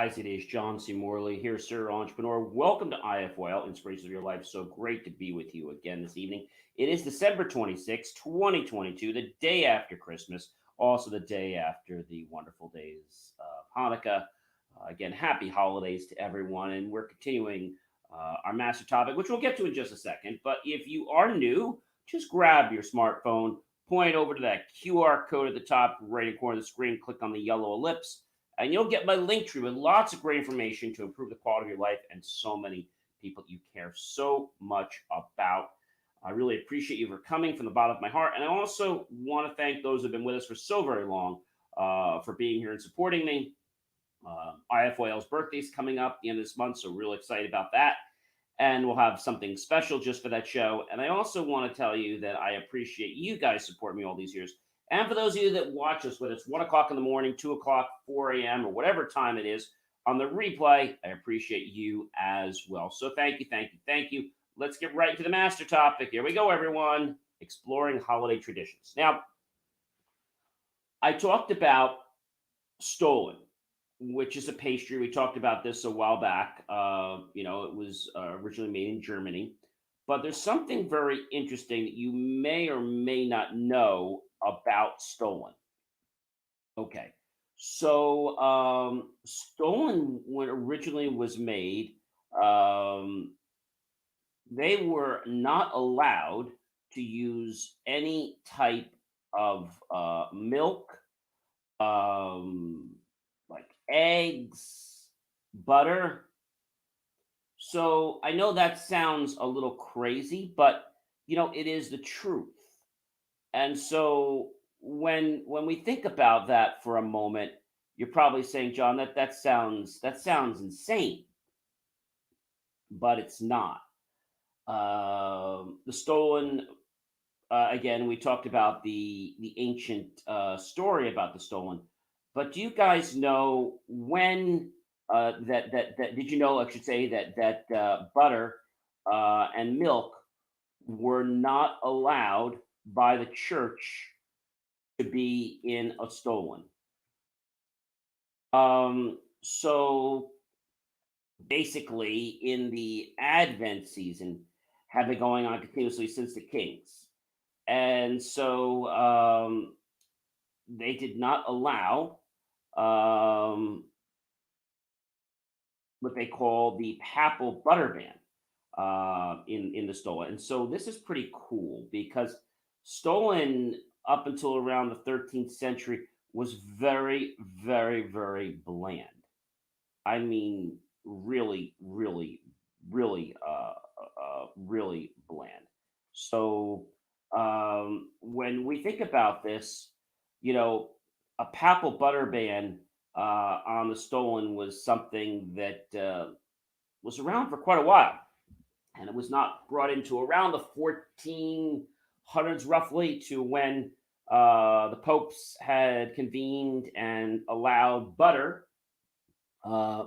guys. It is John C. Morley here, Sir Entrepreneur. Welcome to IFOL, Inspirations of Your Life. So great to be with you again this evening. It is December 26, 2022, the day after Christmas, also the day after the wonderful days of Hanukkah. Again, happy holidays to everyone. And we're continuing our master topic, which we'll get to in just a second. But if you are new, just grab your smartphone, point over to that QR code at the top right hand corner of the screen, click on the yellow ellipse, and you'll get my link tree with lots of great information to improve the quality of your life and so many people you care so much about. I really appreciate you for coming from the bottom of my heart. And I also want to thank those who have been with us for so very long for being here and supporting me. IFOL's birthday is coming up at the end of this month, so really excited about that. And we'll have something special just for that show. And I also want to tell you that I appreciate you guys supporting me all these years. And for those of you that watch us, whether it's 1 o'clock in the morning, 2 o'clock, 4 a.m., or whatever time it is on the replay, I appreciate you as well. So thank you, thank you, thank you. Let's get right into the master topic. Here we go, everyone. Exploring holiday traditions. Now, I talked about Stollen, which is a pastry. We talked about this a while back. It was originally made in Germany. But there's something very interesting that you may or may not know about Stollen. Okay. So, Stollen, when originally was made, um, they were not allowed to use any type of milk, um, like eggs, butter. So I know that sounds a little crazy, but it is the truth. And so when we think about that for a moment, you're probably saying, John, that sounds insane, but it's not. The Stolen again, we talked about the ancient story about the Stolen, but do you guys know when that did you know? I should say that butter and milk were not allowed by the church to be in a Stolen. So basically, in the Advent season, have been going on continuously since the Kings, and so they did not allow um, what they call the papal butter ban in the Stolen. And so this is pretty cool because Stolen up until around the 13th century was very, very, very bland. I mean, really, really, really, really bland. So when we think about this, you know, a papal butter ban on the Stolen was something that was around for quite a while, and it was not brought into around the 1400s, roughly, to when the popes had convened and allowed butter,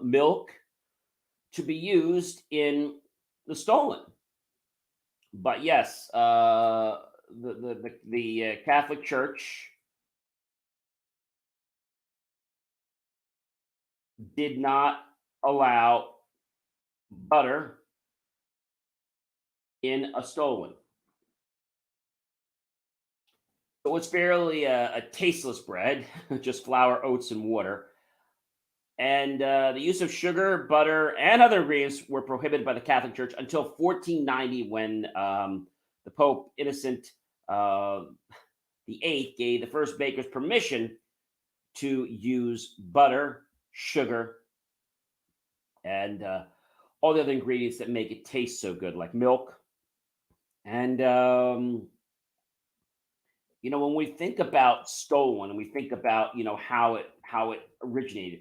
milk, to be used in the Stolen. But yes, the Catholic Church did not allow butter in a Stolen. So it's barely a tasteless bread, just flour, oats, and water. And the use of sugar, butter, and other ingredients were prohibited by the Catholic Church until 1490, when the Pope Innocent uh, the Eighth gave the first bakers permission to use butter, sugar, and all the other ingredients that make it taste so good, like milk. And when we think about Stolen and we think about how it originated.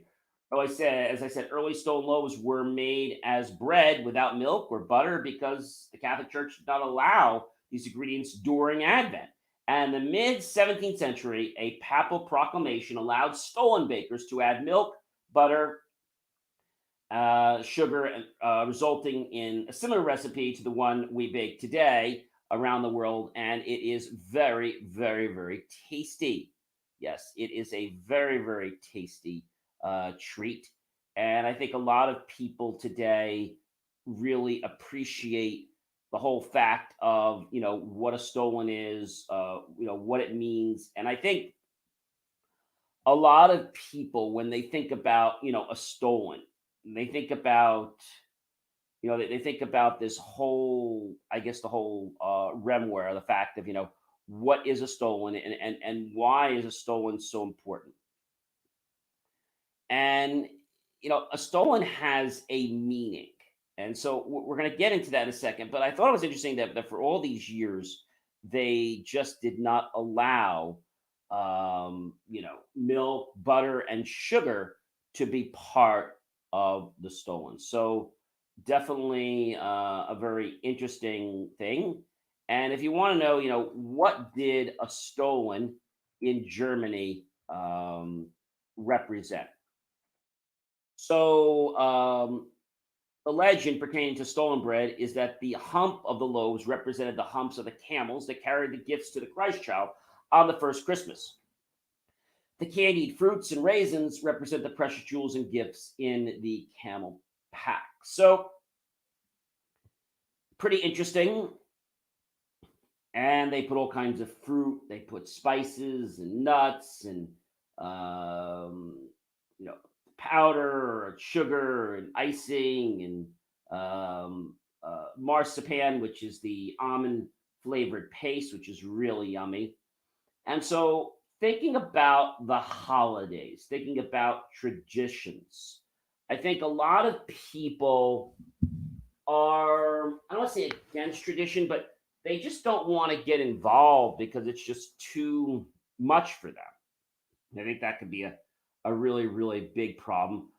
As I said, early stone loaves were made as bread without milk or butter because the Catholic Church did not allow these ingredients during Advent. And in the mid 17th century, a papal proclamation allowed Stolen bakers to add milk, butter, sugar, and resulting in a similar recipe to the one we bake today around the world. And it is very, very, very tasty. Yes, it is a very, very tasty treat. And I think a lot of people today really appreciate the whole fact of, what a stolen is, what it means. And I think a lot of people, when they think about, a stolen, they think about, they think about this whole, I guess, the whole remware, the fact of, what is a stolen, and why is a stolen so important. And, a stolen has a meaning. And so we're going to get into that in a second. But I thought it was interesting that for all these years, they just did not allow, milk, butter, and sugar to be part of the stolen. So definitely a very interesting thing. And if you want to know, what did a stolen in Germany represent? So, the legend pertaining to stolen bread is that the hump of the loaves represented the humps of the camels that carried the gifts to the Christ child on the first Christmas. The candied fruits and raisins represent the precious jewels and gifts in the camel pack. So, pretty interesting. And they put all kinds of fruit, they put spices and nuts and, um, you know, powder or sugar and icing and marzipan, which is the almond flavored paste, which is really yummy. And so, thinking about the holidays, thinking about traditions, I think a lot of people are, I don't want to say against tradition, but they just don't want to get involved because it's just too much for them. I think that could be a really, really big problem.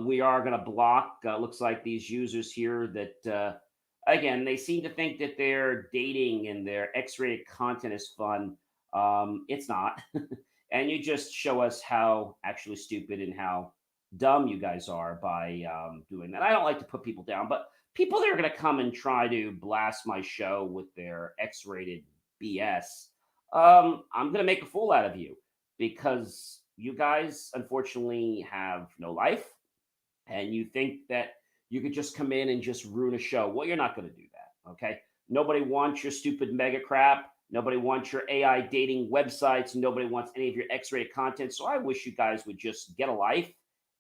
We are going to block, looks like these users here that, again, they seem to think that their dating and their X rated content is fun. It's not. And you just show us how actually stupid and how dumb you guys are by doing that. I don't like to put people down, but people that are going to come and try to blast my show with their X rated BS, I'm going to make a fool out of you because you guys unfortunately have no life and you think that you could just come in and just ruin a show. Well, you're not going to do that. Okay. Nobody wants your stupid mega crap. Nobody wants your AI dating websites. Nobody wants any of your X rated content. So I wish you guys would just get a life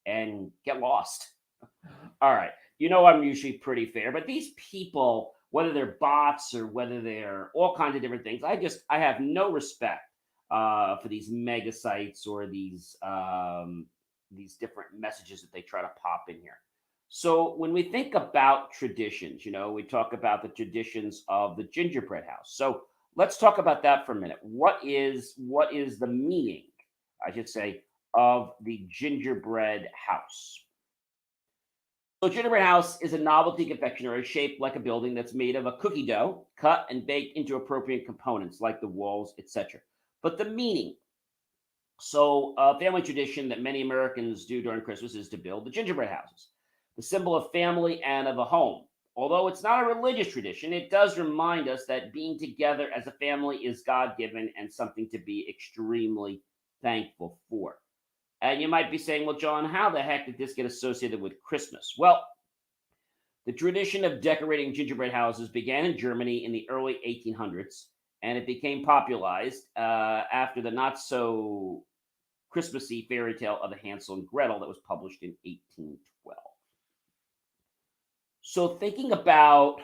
and get lost. All right. I'm usually pretty fair, but these people, whether they're bots or whether they're all kinds of different things, I have no respect for these mega sites or these different messages that they try to pop in here. So when we think about traditions, we talk about the traditions of the gingerbread house. So let's talk about that for a minute. What is the meaning, I should say, of the gingerbread house? So gingerbread house is a novelty confectionery shaped like a building that's made of a cookie dough, cut and baked into appropriate components like the walls, etc. But the meaning, so a family tradition that many Americans do during Christmas is to build the gingerbread houses, the symbol of family and of a home. Although it's not a religious tradition, it does remind us that being together as a family is God given and something to be extremely thankful for. And you might be saying, well, John, how the heck did this get associated with Christmas? Well, the tradition of decorating gingerbread houses began in Germany in the early 1800s, and it became popularized after the not so Christmassy fairy tale of the Hansel and Gretel that was published in 1812. So, thinking about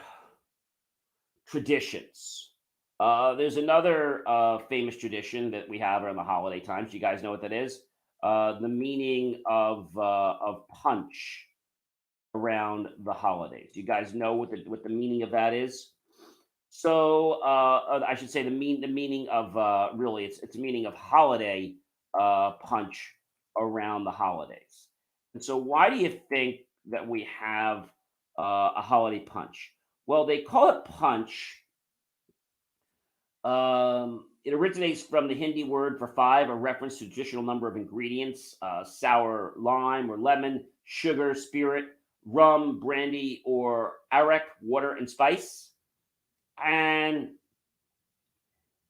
traditions, there's another famous tradition that we have around the holiday times. You guys know what that is? The meaning of punch around the holidays. You guys know what the meaning of that is? So I should say the meaning of really it's a meaning of holiday punch around the holidays. And so why do you think that we have a holiday punch? Well, they call it punch. It originates from the Hindi word for five, a reference to traditional number of ingredients: sour lime or lemon, sugar, spirit, rum, brandy, or arak, water, and spice. And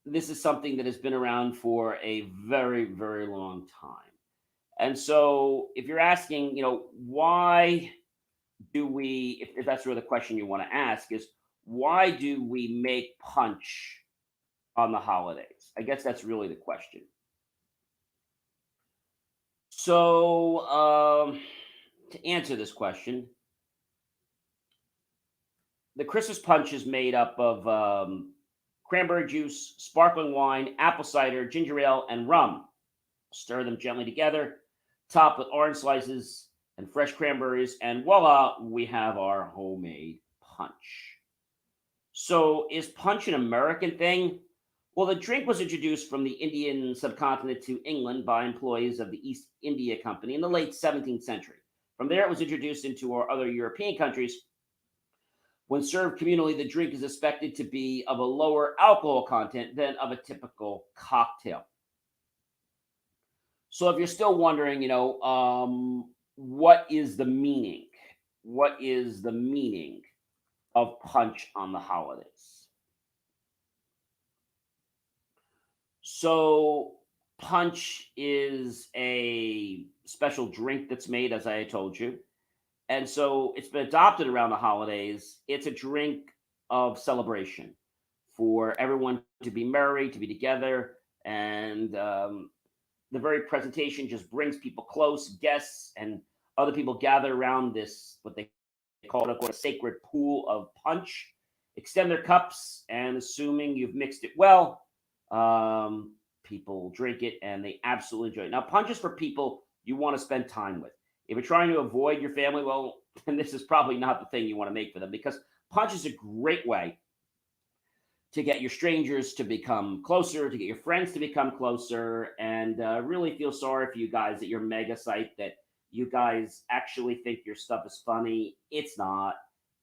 this is something that has been around for a very, very long time. And so, if you're asking, why do we, if that's really the question you want to ask, is why do we make punch on the holidays? I guess that's really the question. So, to answer this question, the Christmas punch is made up of cranberry juice, sparkling wine, apple cider, ginger ale, and rum. Stir them gently together, top with orange slices and fresh cranberries, and voila, we have our homemade punch. So, is punch an American thing? Well, the drink was introduced from the Indian subcontinent to England by employees of the East India Company in the late 17th century. From there, it was introduced into our other European countries. When served communally, the drink is expected to be of a lower alcohol content than of a typical cocktail. So, if you're still wondering, what is the meaning? What is the meaning of punch on the holidays? So, punch is a special drink that's made, as I told you. And so it's been adopted around the holidays. It's a drink of celebration for everyone to be merry, to be together. And the very presentation just brings people close, guests and other people gather around this, what they call it, a sacred pool of punch, extend their cups, and assuming you've mixed it well, people drink it and they absolutely enjoy it. Now, punch is for people you want to spend time with. If you're trying to avoid your family, well, then this is probably not the thing you want to make for them, because punch is a great way to get your strangers to become closer, to get your friends to become closer, and really feel sorry for you guys at your mega site that you guys actually think your stuff is funny. It's not.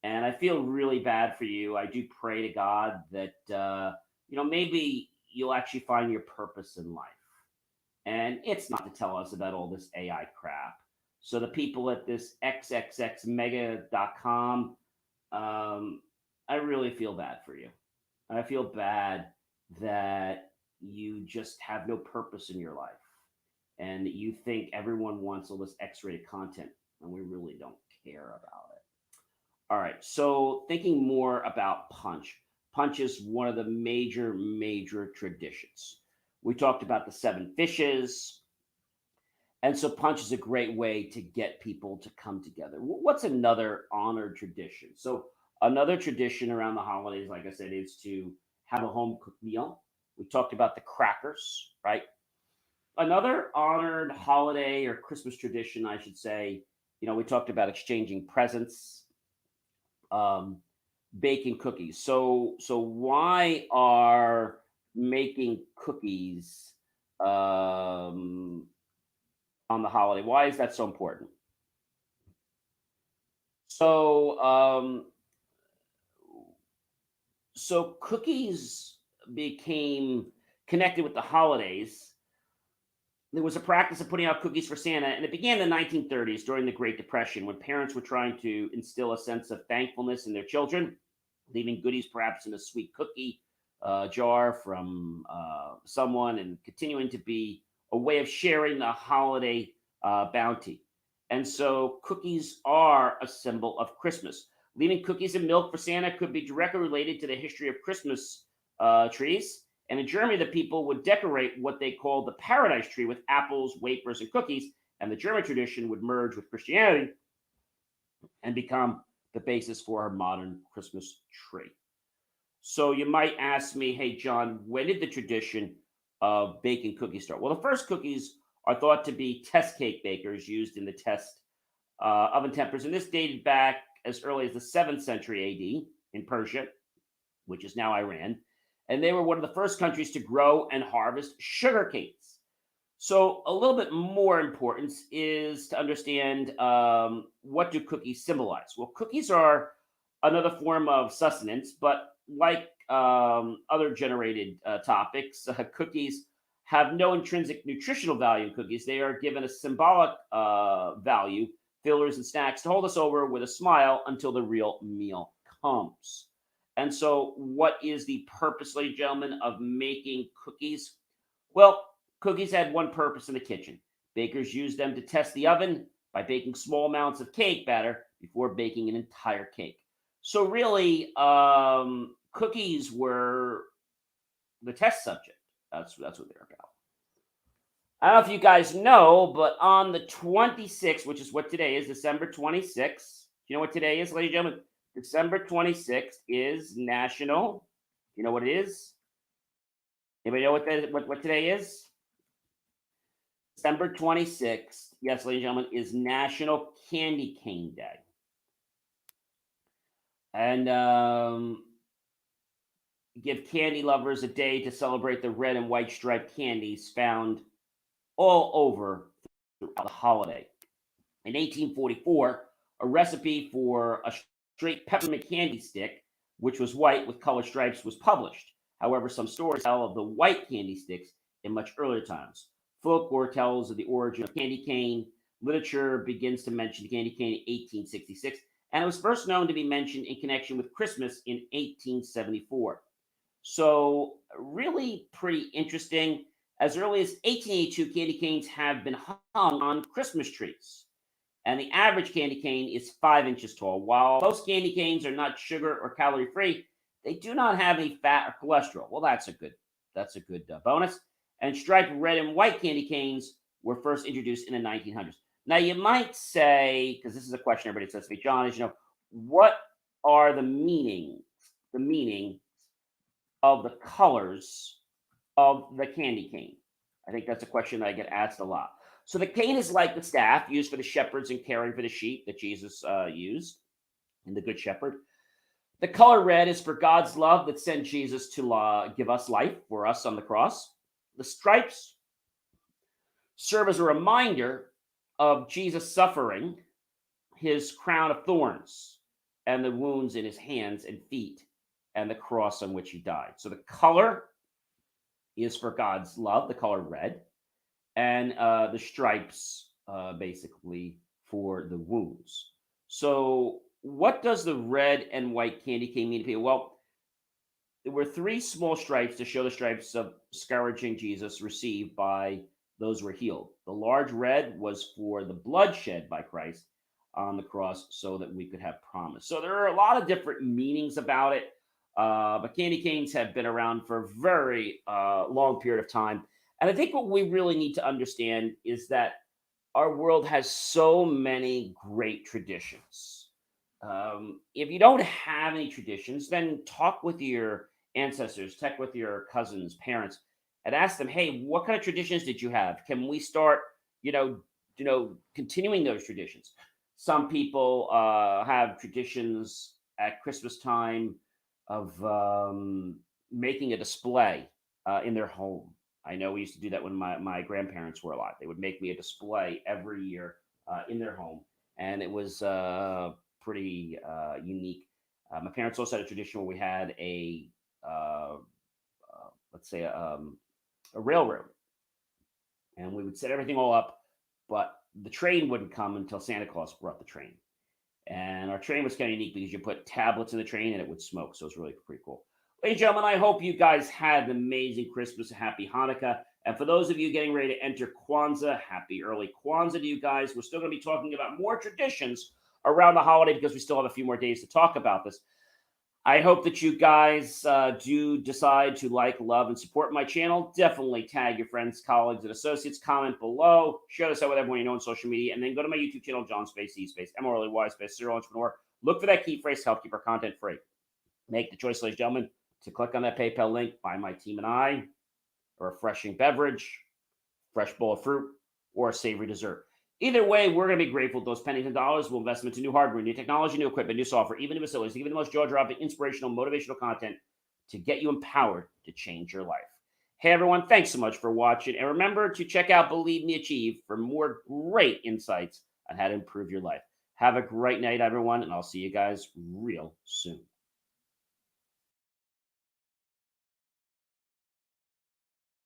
And I feel really bad for you. I do pray to God that, maybe you'll actually find your purpose in life. And it's not to tell us about all this AI crap. So the people at this xxxmega.com, I really feel bad for you. I feel bad that you just have no purpose in your life and you think everyone wants all this X-rated content, and we really don't care about it. All right. So thinking more about punch. Punch is one of the major traditions. We talked about the seven fishes. And so punch is a great way to get people to come together. What's another honored tradition? So another tradition around the holidays, like I said, is to have a home cooked meal. We talked about the crackers, right? Another honored holiday or Christmas tradition, I should say, we talked about exchanging presents, um, baking cookies. So why are making cookies on the holiday? Why is that so important? So so cookies became connected with the holidays. There was a practice of putting out cookies for Santa, and it began in the 1930s during the Great Depression when parents were trying to instill a sense of thankfulness in their children, leaving goodies perhaps in a sweet cookie jar from someone, and continuing to be a way of sharing the holiday bounty. And so cookies are a symbol of Christmas. Leaving cookies and milk for Santa could be directly related to the history of Christmas trees. And in Germany, the people would decorate what they called the paradise tree with apples, wafers, and cookies. And the German tradition would merge with Christianity and become the basis for our modern Christmas tree. So you might ask me, hey, John, when did the tradition of baking cookies start? Well, the first cookies are thought to be test cake bakers used in the test oven tempers. And this dated back as early as the 7th century AD in Persia, which is now Iran. And they were one of the first countries to grow and harvest sugar canes. So a little bit more importance is to understand, what do cookies symbolize? Well, cookies are another form of sustenance, but like other generated topics, cookies have no intrinsic nutritional value in cookies. They are given a symbolic value, fillers and snacks to hold us over with a smile until the real meal comes. And so, what is the purpose, ladies and gentlemen, of making cookies? Well, cookies had one purpose in the kitchen: Bakers use them to test the oven by baking small amounts of cake batter before baking an entire cake. So really, cookies were the test subject. That's what they're about. I don't know if you guys know, but on the 26th, which is what today is, December 26th, you know what today is, ladies and gentlemen? December 26th is National. You know what it is? Anybody know what today is? December 26th, yes, ladies and gentlemen, is National Candy Cane Day. And give candy lovers a day to celebrate the red and white striped candies found all over throughout the holiday. In 1844, a recipe for a straight peppermint candy stick, which was white with colored stripes, was published. However, some stories tell of the white candy sticks in much earlier times. Folklore tells of the origin of candy cane. Literature begins to mention the candy cane in 1866, and it was first known to be mentioned in connection with Christmas in 1874. So, really pretty interesting. As early as 1882, candy canes have been hung on Christmas trees. And the average candy cane is 5 inches tall. While most candy canes are not sugar or calorie free, they do not have any fat or cholesterol. Well, that's a good bonus. And striped red and white candy canes were first introduced in the 1900s. Now, you might say, because this is a question everybody says to me, John, is what are the meaning of the colors of the candy cane? I think that's a question that I get asked a lot. So the cane is like the staff used for the shepherds in caring for the sheep that Jesus used in the Good Shepherd. The color red is for God's love that sent Jesus to give us life for us on the cross. The stripes serve as a reminder of Jesus suffering, his crown of thorns, and the wounds in his hands and feet, and the cross on which he died. So the color is for God's love, the color red, and the stripes basically for the wounds. So, what does the red and white candy cane mean to people? Well, there were three small stripes to show the stripes of scourging Jesus received by those who were healed. The large red was for the blood shed by Christ on the cross so that we could have promise. So, there are a lot of different meanings about it. But candy canes have been around for a very long period of time. And I think what we really need to understand is that our world has so many great traditions. If you don't have any traditions, then talk with your ancestors, talk with your cousins, parents, and ask them, "Hey, what kind of traditions did you have? Can we start, continuing those traditions?" Some people have traditions at Christmas time of making a display in their home. I know we used to do that when my grandparents were alive. They would make me a display every year in their home, and it was pretty unique. My parents also had a tradition where we had let's say, a railroad, and we would set everything all up, but the train wouldn't come until Santa Claus brought the train. And our train was kind of unique because you put tablets in the train and it would smoke. So it was really pretty cool. Ladies and gentlemen, I hope you guys had an amazing Christmas, a happy Hanukkah. And for those of you getting ready to enter Kwanzaa, happy early Kwanzaa to you guys. We're still going to be talking about more traditions around the holiday because we still have a few more days to talk about this. I hope that you guys do decide to like, love, and support my channel. Definitely tag your friends, colleagues, and associates. Comment below. Share this out with everyone you know on social media. And then go to my YouTube channel, John Space, E Space, M-O-R-L-E-Y Space, Serial Entrepreneur. Look for that key phrase to help keep our content free. Make the choice, ladies and gentlemen, to click on that PayPal link, buy my team and I a refreshing beverage, fresh bowl of fruit, or a savory dessert. Either way, we're going to be grateful for those pennies and dollars. We'll invest into new hardware, new technology, new equipment, new software, even new facilities, to give you the most jaw-dropping, inspirational, motivational content to get you empowered to change your life. Hey, everyone, thanks so much for watching. And remember to check out Believe Me Achieve for more great insights on how to improve your life. Have a great night, everyone, and I'll see you guys real soon.